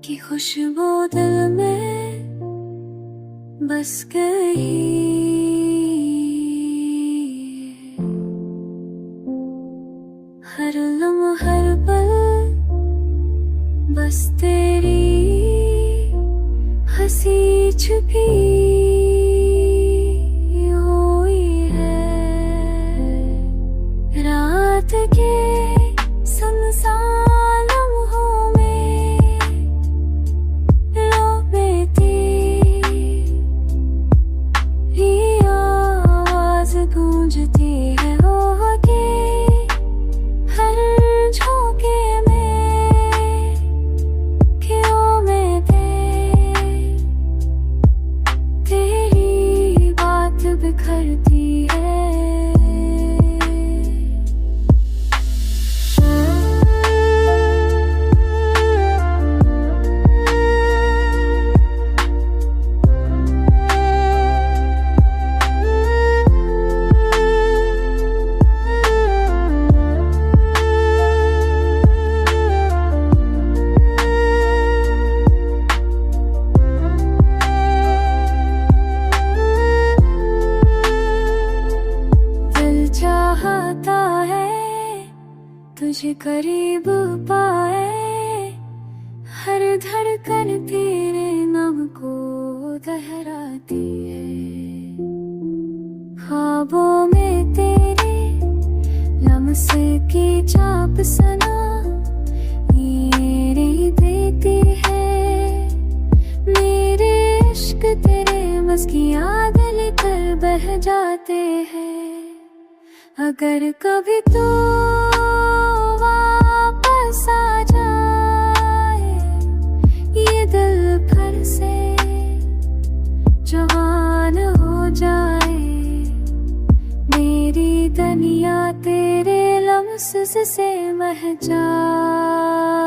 की खुशबू दिल में बस गई। हर लम्हा हर पल बस तेरी हंसी छुपी हुई है। रात के सुनसान लम्हों में लो बेटी आवाज गूंजती है होके हर झोंके में खियों में तेरी बात बिखरती है। चाहता है तुझे करीब पाए, हर धड़कन तेरे नाम को दोहराती है। ख्वाबों में तेरे लम्से की चाप सना मेरी देती है। मेरे इश्क तेरे मस्कियाँ दिल कर बह जाते हैं। अगर कभी तो वापस आ जाए ये दिल फिर से जवान हो जाए। मेरी दुनिया तेरे लम्स से मह जाए।